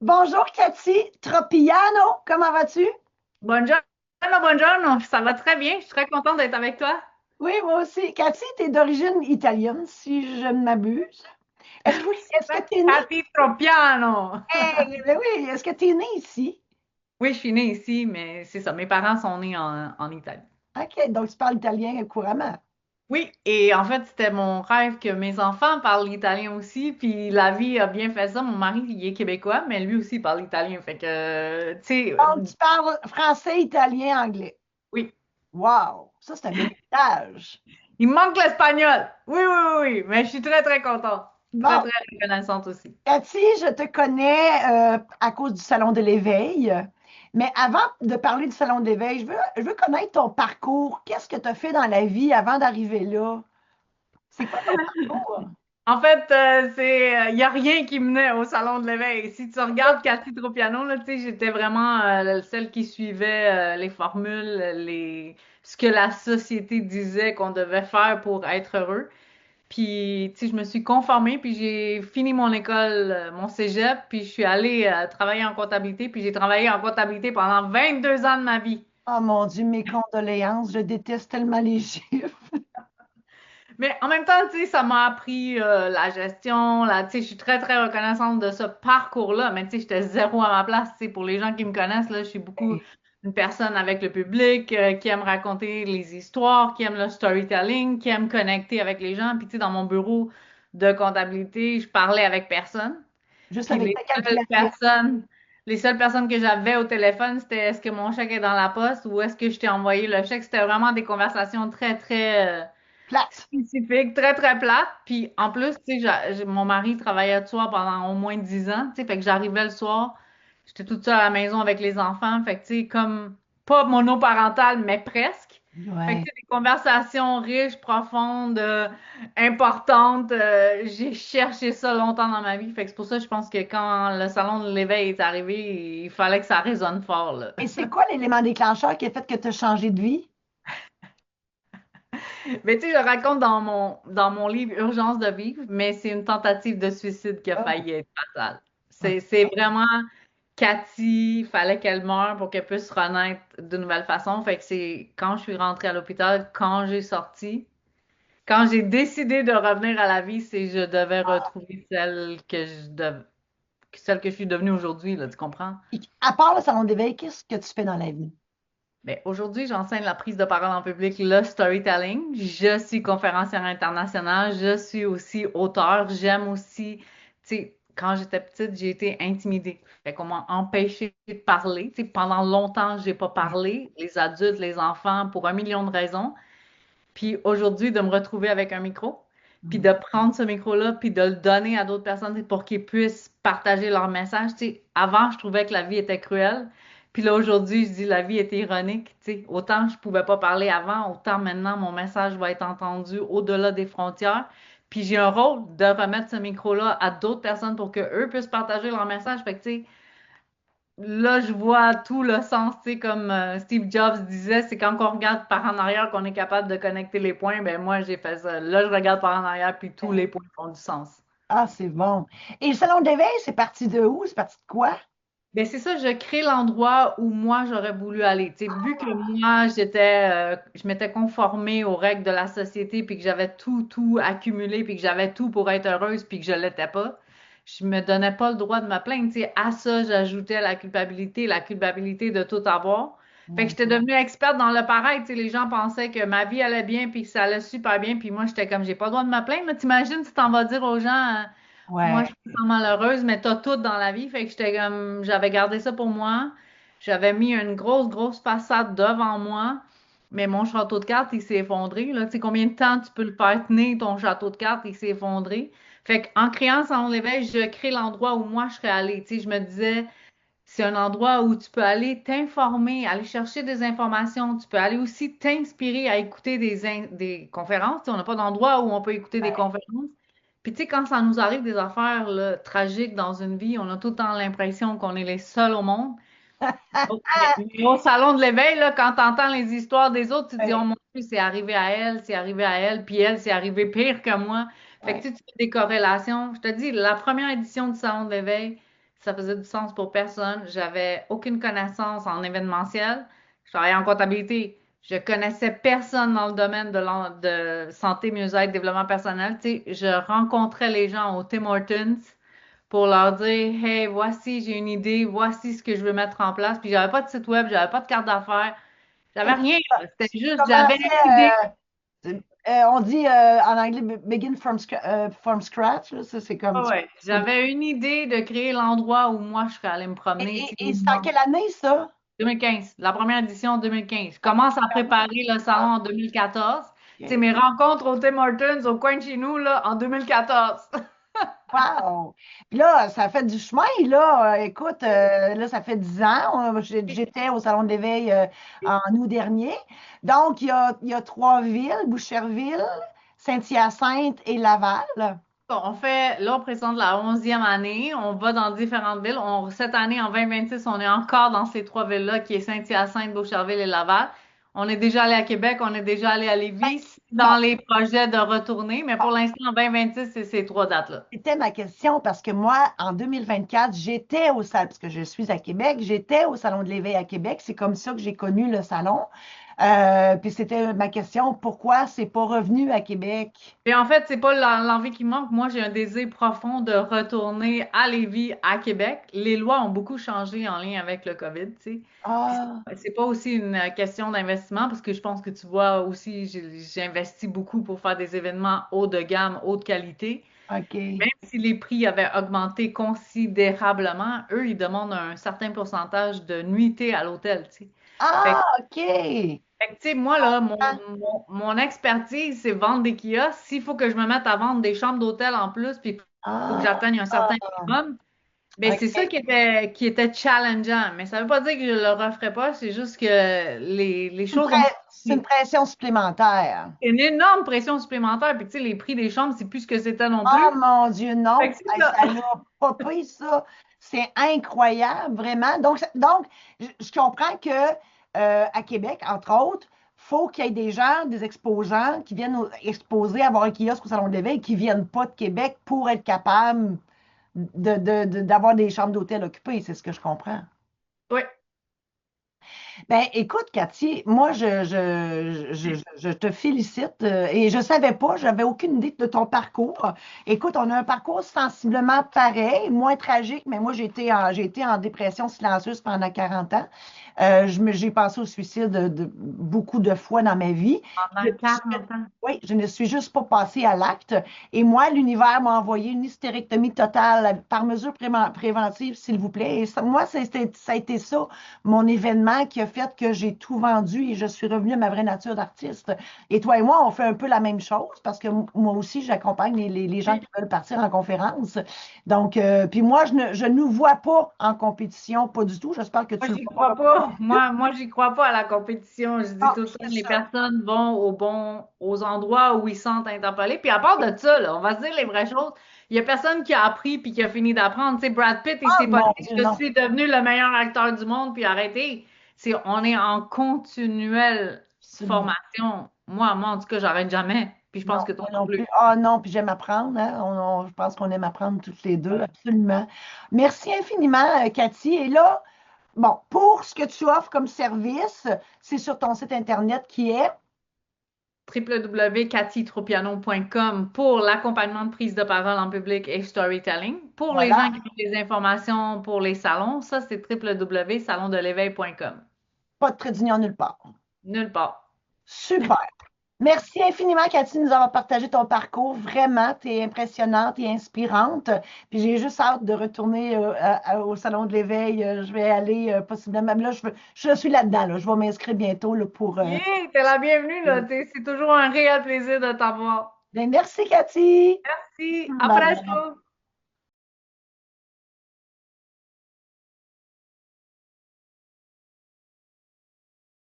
Bonjour Cathy Tropiano, comment vas-tu? Buongiorno, buongiorno, ça va très bien, je suis très contente d'être avec toi. Oui, moi aussi. Cathy, tu es d'origine italienne, si je ne m'abuse. Est-ce que Oui, c'est est-ce ça, que tu es né? Cathy Tropiano. Ben oui, est-ce que tu es né ici? Oui, je suis née ici, mais c'est ça, mes parents sont nés en Italie. OK, donc tu parles italien couramment. Oui, et en fait, c'était mon rêve que mes enfants parlent l'italien aussi, puis la vie a bien fait ça. Mon mari, il est québécois, mais lui aussi parle italien, fait que, tu sais, Donc tu parles français, italien, anglais. oui, Wow, ça c'est un bel héritage. il me manque l'espagnol. Oui, oui, oui, oui, mais je suis très, très contente, très, Bon, très reconnaissante aussi. Cathy, je te connais à cause du Salon de l'Éveil. Mais avant de parler du Salon de l'Éveil, je veux connaître ton parcours. Qu'est-ce que tu as fait dans la vie avant d'arriver là? C'est quoi ton parcours? En fait, il n'y a rien qui menait au salon de l'éveil. Si tu regardes Cathy Tropiano, là, tu sais, j'étais vraiment celle qui suivait les formules, ce que la société disait qu'on devait faire pour être heureux. Puis, tu sais, je me suis conformée, puis j'ai fini mon école, mon cégep, puis je suis allée travailler en comptabilité, puis j'ai travaillé en comptabilité pendant 22 ans de ma vie. Oh mon Dieu, mes condoléances, je déteste tellement les chiffres. Mais en même temps, tu sais, ça m'a appris la gestion, tu sais, je suis très, très reconnaissante de ce parcours-là, mais tu sais, j'étais zéro à ma place, tu sais, pour les gens qui me connaissent, là, je suis beaucoup une personne avec le public, qui aime raconter les histoires, qui aime le storytelling, qui aime connecter avec les gens, puis tu sais, dans mon bureau de comptabilité, je parlais avec personne, Juste puis avec ta calculatrice. les seules personnes que j'avais au téléphone, c'était est-ce que mon chèque est dans la poste ou est-ce que je t'ai envoyé le chèque, c'était vraiment des conversations très, très Plate. spécifique, très, très plate. Puis en plus, tu sais, mon mari travaillait le soir pendant au moins 10 ans, tu sais, fait que j'arrivais le soir, j'étais toute seule à la maison avec les enfants, fait que tu sais, comme pas monoparental, mais presque. Fait que Ouais. tu sais, des conversations riches, profondes, importantes, j'ai cherché ça longtemps dans ma vie. Fait que c'est pour ça que je pense que quand le salon de l'éveil est arrivé, il fallait que ça résonne fort, là. Et c'est quoi l'élément déclencheur qui a fait que tu as changé de vie? Mais tu sais, je raconte dans mon livre Urgence de vivre, mais c'est une tentative de suicide qui a Oh, failli être fatale. OK. C'est vraiment Cathy, il fallait qu'elle meure pour qu'elle puisse renaître de nouvelle façon. Fait que c'est quand je suis rentrée à l'hôpital, quand j'ai sorti, quand j'ai décidé de revenir à la vie, c'est je devais retrouver celle que je suis devenue aujourd'hui, là, tu comprends? Et à part le salon d'éveil, qu'est-ce que tu fais dans la vie? Ben, aujourd'hui, j'enseigne la prise de parole en public, le storytelling. Je suis conférencière internationale. Je suis aussi auteure. J'aime aussi, tu sais, quand j'étais petite, j'ai été intimidée. Fait qu'on m'a empêchée de parler. Tu sais, pendant longtemps, j'ai pas parlé. Les adultes, les enfants, pour un million de raisons. Puis aujourd'hui, de me retrouver avec un micro, puis Mm. de prendre ce micro-là, puis de le donner à d'autres personnes pour qu'ils puissent partager leur message. Tu sais, avant, je trouvais que la vie était cruelle. Puis là, aujourd'hui, je dis la vie est ironique. Tu sais, autant je pouvais pas parler avant, autant maintenant, mon message va être entendu au-delà des frontières. Puis j'ai un rôle de remettre ce micro-là à d'autres personnes pour qu'eux puissent partager leur message. Fait que, tu sais, là, je vois tout le sens, tu sais, comme Steve Jobs disait, c'est quand on regarde par en arrière qu'on est capable de connecter les points. Ben moi, j'ai fait ça. Là, je regarde par en arrière, puis tous les points font du sens. Ah, c'est bon. Et le salon d'éveil, c'est parti de où? C'est parti de quoi? Ben c'est ça, je crée l'endroit où moi j'aurais voulu aller. Tu sais, vu que moi je m'étais conformée aux règles de la société, puis que j'avais tout accumulé, puis que j'avais tout pour être heureuse, puis que je l'étais pas, je me donnais pas le droit de me plaindre. Tu sais, à ça, j'ajoutais la culpabilité de tout avoir. Fait que Mm. j'étais devenue experte dans le pareil. Tu sais, les gens pensaient que ma vie allait bien, puis que ça allait super bien, puis moi j'étais comme j'ai pas le droit de me plaindre. Mais t'imagines si t'en vas dire aux gens. Moi, Ouais. je me sens malheureuse, mais t'as tout dans la vie. Fait que j'étais comme, j'avais gardé ça pour moi. J'avais mis une grosse, grosse façade devant moi. Mais mon château de cartes, il s'est effondré, là. Tu sais, combien de temps tu peux le faire tenir, ton château de cartes, il s'est effondré. Fait qu'en créant Salon de l'éveil, je crée l'endroit où moi je serais allée. Tu sais, je me disais, c'est un endroit où tu peux aller t'informer, aller chercher des informations. Tu peux aller aussi t'inspirer à écouter des conférences. Tu sais, on n'a pas d'endroit où on peut écouter des Ouais. conférences. Puis, tu sais, quand ça nous arrive des affaires là, tragiques dans une vie, on a tout le temps l'impression qu'on est les seuls au monde. Mais au salon de l'éveil, là, quand tu entends les histoires des autres, tu te dis, oh Ouais. mon Dieu, c'est arrivé à elle, puis elle, c'est arrivé pire que moi. Fait que Ouais. tu sais, tu fais des corrélations. Je te dis, la première édition du salon de l'éveil, ça faisait du sens pour personne. J'avais aucune connaissance en événementiel. Je travaillais en comptabilité. Je connaissais personne dans le domaine de santé, mieux-être, développement personnel. Tu sais, je rencontrais les gens au Tim Hortons pour leur dire, hey, voici, j'ai une idée, voici ce que je veux mettre en place. Puis j'avais pas de site web, j'avais pas de carte d'affaires, Et j'avais rien. C'était tu juste, j'avais commençais, une idée. on dit en anglais begin from scratch, là, ça c'est comme Ouais, tu. ouais. J'avais une idée de créer l'endroit où moi je serais allée me Et, promener, tu sais, et c'est en quelle année ça? 2015, la première édition 2015. Je OK. commence à préparer le salon en 2014. Tu sais, OK. mes rencontres au Tim Hortons, au coin de chez nous, là, en 2014. Wow! Puis là, ça fait du chemin, là. Écoute, là, ça fait 10 ans. J'étais au Salon de l'Éveil en août dernier. Donc, il y a trois villes, Boucherville, Saint-Hyacinthe et Laval. Bon, là, on présente la 11e année. On va dans différentes villes. Cette année, en 2026, on est encore dans ces trois villes-là, qui est Saint-Hyacinthe, Beaucherville et Laval. On est déjà allé à Québec, on est déjà allé à Lévis, c'est Bon, dans les projets de retourner, mais pour l'instant, en 2026, c'est ces trois dates-là. c'était ma question parce que moi, en 2024, j'étais au salon, parce que je suis à Québec, j'étais au Salon de l'Éveil à Québec. C'est comme ça que j'ai connu le salon. Puis c'était ma question, pourquoi c'est pas revenu à Québec? Et en fait, c'est pas l'envie qui manque. Moi, j'ai un désir profond de retourner à Lévis, à Québec. Les lois ont beaucoup changé en lien avec le COVID, tu sais. Puis Ah, c'est pas aussi une question d'investissement parce que je pense que tu vois aussi, j'ai investi beaucoup pour faire des événements haut de gamme, haute qualité. OK. Même si les prix avaient augmenté considérablement, eux, ils demandent un certain pourcentage de nuitées à l'hôtel, tu sais. Fait Ah, OK. fait que, tu sais, moi, là, mon expertise, c'est vendre des kiosques. S'il faut que je me mette à vendre des chambres d'hôtel en plus, puis il faut que Ah, j'atteigne un certain minimum, ben c'est ça OK. qui était challengeant. Mais ça veut pas dire que je le referai pas, c'est juste que les C'est une, choses ont c'est une changé. pression supplémentaire. C'est une énorme pression supplémentaire, puis tu sais, les prix des chambres, c'est plus ce que c'était non Ah, plus. mon Dieu, Fait non. que c'est Hey, ça. ça l'a popé, ça. C'est incroyable, vraiment. Donc je comprends que à Québec, entre autres, faut qu'il y ait des gens, des exposants qui viennent exposer, avoir un kiosque au Salon de l'Éveil, qui viennent pas de Québec pour être capables d'avoir des chambres d'hôtel occupées. C'est ce que je comprends. Oui. Ben, écoute, Cathy, moi, je te félicite et je savais pas, j'avais aucune idée de ton parcours. Écoute, on a un parcours sensiblement pareil, moins tragique, mais moi, j'ai été en dépression silencieuse pendant 40 ans. J'ai pensé au suicide beaucoup de fois dans ma vie. Je- Pendant je- 40 ans. oui, je ne suis juste pas passée à l'acte. Et moi, l'univers m'a envoyé une hystérectomie totale par mesure préventive, s'il vous plaît. Et moi, ça a été ça mon événement qui a fait que j'ai tout vendu et je suis revenue à ma vraie nature d'artiste. Et toi et moi, on fait un peu la même chose parce que moi aussi, j'accompagne les gens qui veulent partir en conférence. Donc, puis moi, je ne nous vois pas en compétition, pas du tout. J'espère que Moi, tu le j'y vois crois pas. pas. Moi, j'y crois pas à la compétition. Je dis Ah, tout le temps, c'est les ça. personnes vont aux endroits où ils se sentent interpellés. Puis à part de ça, là, on va se dire les vraies choses. Il y a personne qui a appris puis qui a fini d'apprendre. Tu sais, Brad Pitt, il Ah, s'est pas mon dit, Dieu, je non. suis devenu le meilleur acteur du monde puis arrêté. On est en continuelle Absolument. formation. Moi, en tout cas, j'arrête jamais. Puis je pense Non, que toi moi non non plus. plus. Ah non, puis j'aime apprendre, hein. Je pense qu'on aime apprendre toutes les deux, absolument. Merci infiniment, Cathy. Et là, bon, pour ce que tu offres comme service, c'est sur ton site Internet qui est, www.cathytropiano.com pour l'accompagnement de prise de parole en public et storytelling. Pour les voilà, gens qui veulent des informations pour les salons, ça c'est www.salondel'éveil.com. pas de trait d'union nulle part. Nulle part. Super. Merci infiniment, Cathy, de nous avoir partagé ton parcours. Vraiment, tu es impressionnante et inspirante. Puis j'ai juste hâte de retourner au Salon de l'Éveil. Je vais aller possiblement. Là, je suis là-dedans. Là. Je vais m'inscrire bientôt là, pour. Yeah, t'es la bienvenue là. C'est toujours un réel plaisir de t'avoir. Ben, merci, Cathy. Merci. À Bye bye. presque.